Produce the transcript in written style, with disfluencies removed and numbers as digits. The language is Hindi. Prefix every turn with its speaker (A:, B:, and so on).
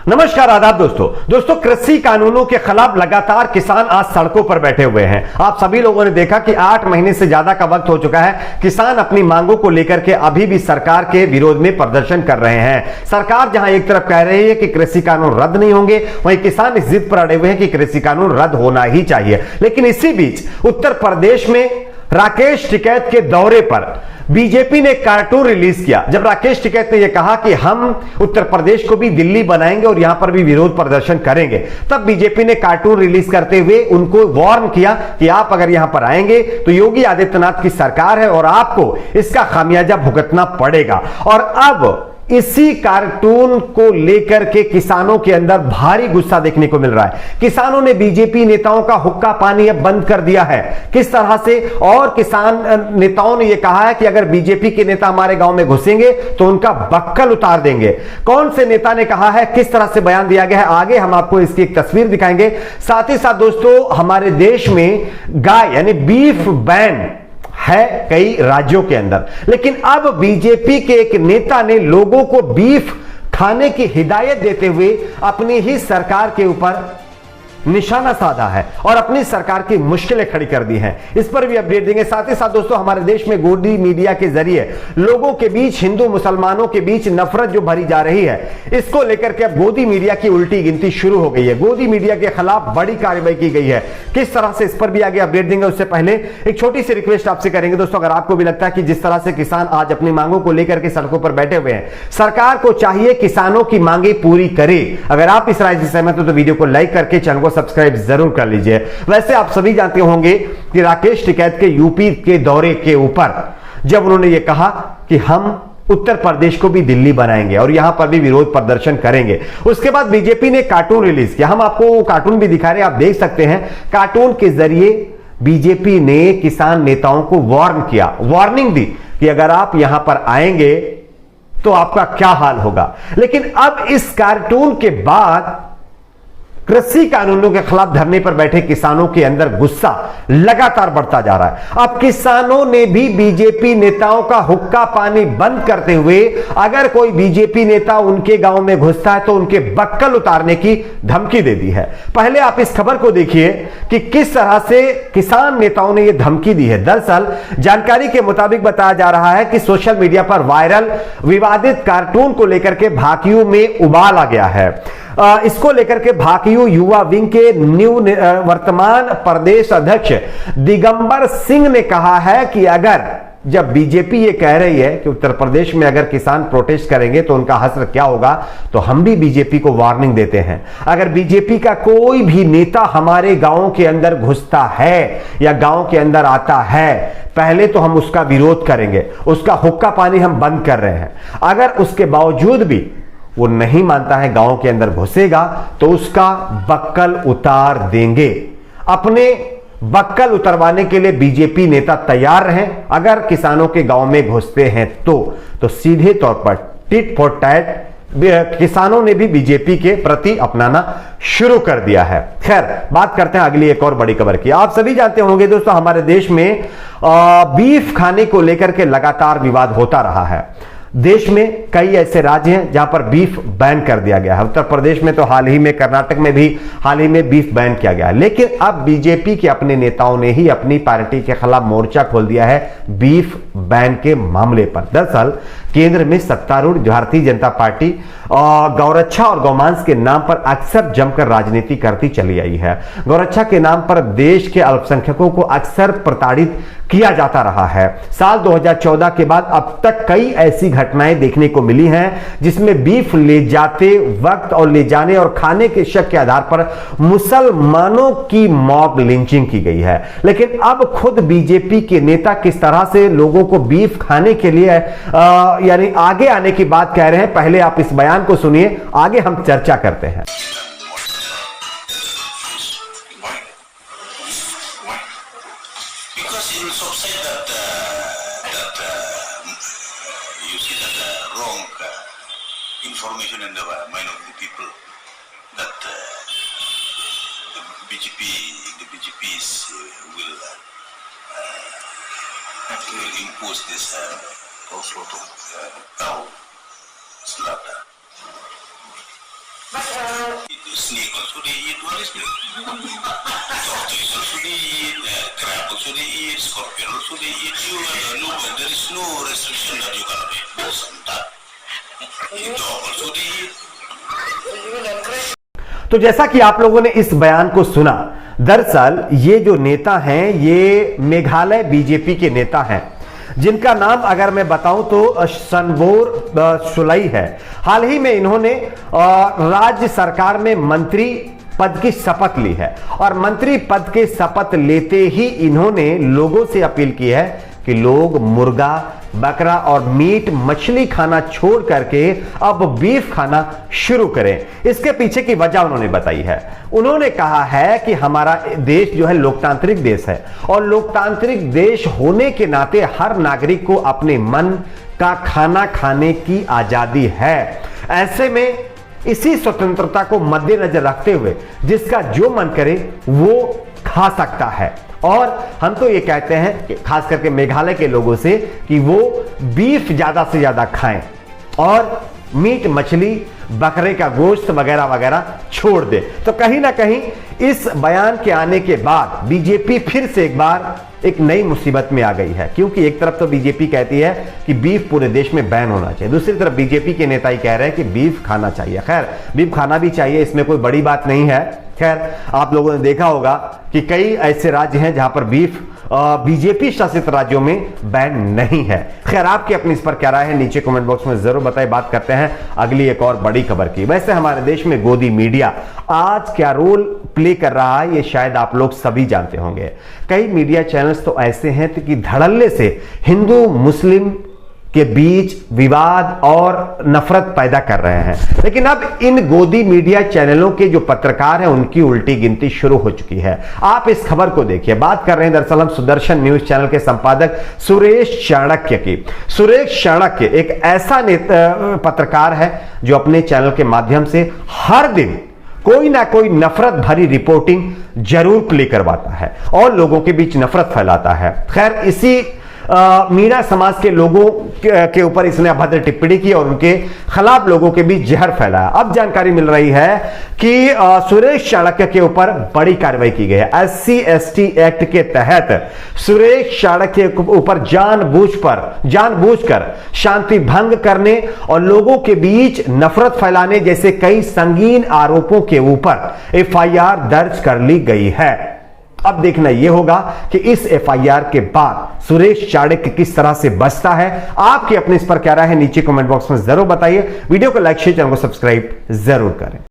A: नमस्कार, आदाब दोस्तों कृषि कानूनों के खिलाफ लगातार किसान आज सड़कों पर बैठे हुए हैं। आप सभी लोगों ने देखा कि 8 महीने से ज्यादा का वक्त हो चुका है। किसान अपनी मांगों को लेकर के अभी भी सरकार के विरोध में प्रदर्शन कर रहे हैं। सरकार जहां एक तरफ कह रही है कि कृषि कानून रद्द नहीं होंगे, वहीं किसान इस जिद पर अड़े हुए हैं कि कृषि कानून रद्द होना ही चाहिए। लेकिन इसी बीच उत्तर प्रदेश में राकेश टिकैत के दौरे पर बीजेपी ने कार्टून रिलीज किया। जब राकेश टिकैत ने यह कहा कि हम उत्तर प्रदेश को भी दिल्ली बनाएंगे और यहां पर भी विरोध प्रदर्शन करेंगे, तब बीजेपी ने कार्टून रिलीज करते हुए उनको वार्न किया कि आप अगर यहां पर आएंगे तो योगी आदित्यनाथ की सरकार है और आपको इसका खामियाजा भुगतना पड़ेगा। और अब इसी कार्टून को लेकर के किसानों के अंदर भारी गुस्सा देखने को मिल रहा है। किसानों ने बीजेपी नेताओं का हुक्का पानी अब बंद कर दिया है। किस तरह से? और किसान नेताओं ने यह कहा है कि अगर बीजेपी के नेता हमारे गांव में घुसेंगे तो उनका बक्कल उतार देंगे। कौन से नेता ने कहा है, किस तरह से बयान दिया गया है, आगे हम आपको इसकी एक तस्वीर दिखाएंगे। साथ ही साथ दोस्तों, हमारे देश में गाय यानी बीफ बैन है कई राज्यों के अंदर, लेकिन अब बीजेपी के एक नेता ने लोगों को बीफ खाने की हिदायत देते हुए अपनी ही सरकार के ऊपर निशाना साधा है और अपनी सरकार की मुश्किलें खड़ी कर दी हैं। इस पर भी अपडेट देंगे। साथ ही साथ दोस्तों, हमारे देश में गोदी मीडिया के जरिए लोगों के बीच, हिंदू मुसलमानों के बीच नफरत जो भरी जा रही है, इसको लेकर के अब गोदी मीडिया की उल्टी गिनती शुरू हो गई है। गोदी मीडिया के खिलाफ बड़ी कार्रवाई की गई है। किस तरह से, इस पर भी आगे अपडेट देंगे। उससे पहले एक छोटी सी रिक्वेस्ट आपसे करेंगे दोस्तों, अगर आपको भी लगता है कि जिस तरह से किसान आज अपनी मांगों को लेकर के सड़कों पर बैठे हुए हैं, सरकार को चाहिए किसानों की मांगे पूरी करे। अगर आप इस राय से सहमत हो तो वीडियो को लाइक करके चैनल को सब्सक्राइब जरूर कर लीजिए। वैसे आप सभी जानते होंगे कि राकेश टिकैत के यूपी के दौरे के ऊपर जब उन्होंने ये कहा कि हम उत्तर प्रदेश को भी दिल्ली बनाएंगे और यहां पर भी विरोध प्रदर्शन करेंगे, उसके बाद बीजेपी ने कार्टून रिलीज किया। हम आपको वो कार्टून भी दिखा रहे हैं, आप देख सकते हैं। कार्टून के जरिए बीजेपी ने किसान नेताओं को वार्न किया, वार्निंग दी कि अगर आप यहां पर आएंगे तो आपका क्या हाल होगा। लेकिन अब इस कार्टून के बाद कृषि कानूनों के खिलाफ धरने पर बैठे किसानों के अंदर गुस्सा लगातार बढ़ता जा रहा है। अब किसानों ने भी बीजेपी नेताओं का हुक्का पानी बंद करते हुए अगर कोई बीजेपी नेता उनके गांव में घुसता है तो उनके बक्कल उतारने की धमकी दे दी है। पहले आप इस खबर को देखिए कि किस तरह से किसान नेताओं ने यह धमकी दी है। दरअसल जानकारी के मुताबिक बताया जा रहा है कि सोशल मीडिया पर वायरल विवादित कार्टून को लेकर के भाकियू में उबाल आ गया है। इसको लेकर के भाकियू युवा विंग के वर्तमान प्रदेश अध्यक्ष दिगंबर सिंह ने कहा है कि अगर जब बीजेपी ये कह रही है कि उत्तर प्रदेश में अगर किसान प्रोटेस्ट करेंगे तो उनका हश्र क्या होगा, तो हम भी बीजेपी को वार्निंग देते हैं। अगर बीजेपी का कोई भी नेता हमारे गांव के अंदर घुसता है या गांव के अंदर आता है, पहले तो हम उसका विरोध करेंगे, उसका हुक्का पानी हम बंद कर रहे हैं। अगर उसके बावजूद भी वो नहीं मानता है, गांव के अंदर घुसेगा, तो उसका बक्कल उतार देंगे। अपने बक्कल उतरवाने के लिए बीजेपी नेता तैयार हैं। अगर किसानों के गांव में घुसते हैं तो सीधे तौर पर टिट फॉर टैट किसानों ने भी बीजेपी के प्रति अपनाना शुरू कर दिया है। खैर, बात करते हैं अगली एक और बड़ी खबर की। आप सभी जानते होंगे दोस्तों, हमारे देश में बीफ खाने को लेकर के लगातार विवाद होता रहा है। देश में कई ऐसे राज्य हैं जहां पर बीफ बैन कर दिया गया है। उत्तर प्रदेश में तो हाल ही में, कर्नाटक में भी हाल ही में बीफ बैन किया गया है। लेकिन अब बीजेपी के अपने नेताओं ने ही अपनी पार्टी के खिलाफ मोर्चा खोल दिया है बीफ बैन के मामले पर। दरअसल केंद्र में सत्तारूढ़ भारतीय जनता पार्टी गौरक्षा और गौमांस के नाम पर अक्सर जमकर राजनीति करती चली आई है। गौरक्षा के नाम पर देश के अल्पसंख्यकों को अक्सर प्रताड़ित किया जाता रहा है। साल 2014 के बाद अब तक कई ऐसी घटनाएं देखने को मिली हैं जिसमें बीफ ले जाते वक्त और ले जाने और खाने के शक के आधार पर मुसलमानों की मॉब लिंचिंग की गई है। लेकिन अब खुद बीजेपी के नेता किस तरह से लोगों को बीफ खाने के लिए यानी आगे आने की बात कह रहे हैं, पहले आप इस बयान को सुनिए, आगे हम चर्चा करते हैं।
B: Information in the mind of the people that the BJPs will impose this cow slaughter. Snake also they eat. What is it? Tortoise also they eat. Crab also they eat. Scorpion also they eat. There is no restriction that you cannot eat. Dog also they eat.
A: तो जैसा कि आप लोगों ने इस बयान को सुना, दरअसल ये जो नेता हैं ये मेघालय बीजेपी के नेता हैं, जिनका नाम अगर मैं बताऊं तो सनबोर सुलई है। हाल ही में इन्होंने राज्य सरकार में मंत्री पद की शपथ ली है और मंत्री पद के शपथ लेते ही इन्होंने लोगों से अपील की है कि लोग मुर्गा, बकरा और मीट मछली खाना छोड़ करके अब बीफ खाना शुरू करें। इसके पीछे की वजह उन्होंने बताई है। उन्होंने कहा है कि हमारा देश जो है लोकतांत्रिक देश है और लोकतांत्रिक देश होने के नाते हर नागरिक को अपने मन का खाना खाने की आजादी है। ऐसे में इसी स्वतंत्रता को मद्देनजर रखते हुए जिसका जो मन करे वो खा सकता है। और हम तो ये कहते हैं कि खास करके मेघालय के लोगों से कि वो बीफ ज्यादा से ज्यादा खाएं और मीट मछली बकरे का गोश्त वगैरह वगैरह छोड़ दे। तो कहीं ना कहीं इस बयान के आने के बाद बीजेपी फिर से एक बार एक नई मुसीबत में आ गई है, क्योंकि एक तरफ तो बीजेपी कहती है कि बीफ पूरे देश में बैन होना चाहिए, दूसरी तरफ बीजेपी के नेता ही कह रहे हैं कि बीफ खाना चाहिए। खैर, बीफ खाना भी चाहिए, इसमें कोई बड़ी बात नहीं है। खैर, आप लोगों ने देखा होगा कि कई ऐसे राज्य हैं जहां पर बीफ बीजेपी शासित राज्यों में बैन नहीं है। खैर, आपकी अपनी इस पर क्या राय है नीचे कमेंट बॉक्स में जरूर बताएं। बात करते हैं अगली एक और बड़ी खबर की। वैसे हमारे देश में गोदी मीडिया आज क्या रोल प्ले कर रहा है ये शायद आप लोग सभी जानते होंगे। कई मीडिया चैनल्स तो ऐसे हैं कि धड़ल्ले से हिंदू मुस्लिम के बीच विवाद और नफरत पैदा कर रहे हैं, लेकिन अब इन गोदी मीडिया चैनलों के जो पत्रकार हैं उनकी उल्टी गिनती शुरू हो चुकी है। आप इस खबर को देखिए। बात कर रहे हैं दरअसल हम सुदर्शन न्यूज चैनल के संपादक सुरेश चाणक्य की। सुरेश चाणक्य एक ऐसा पत्रकार है जो अपने चैनल के माध्यम से हर दिन कोई ना कोई नफरत भरी रिपोर्टिंग जरूर प्ले करवाता है और लोगों के बीच नफरत फैलाता है। खैर, इसी मीणा समाज के लोगों के ऊपर इसने अभद्र टिप्पणी की और उनके खिलाफ लोगों के बीच जहर फैलाया। अब जानकारी मिल रही है कि सुरेश चाणक्य के ऊपर बड़ी कार्रवाई की गई है। SC/ST एक्ट के तहत सुरेश चाणक्य के ऊपर जानबूझकर शांति भंग करने और लोगों के बीच नफरत फैलाने जैसे कई संगीन आरोपों के ऊपर FIR दर्ज कर ली गई है। अब देखना यह होगा कि इस FIR के बाद सुरेश चाणक्य किस तरह से बचता है। आपकी अपने इस पर क्या राय है नीचे कमेंट बॉक्स में जरूर बताइए। वीडियो को लाइक शेयर, चैनल को सब्सक्राइब जरूर करें।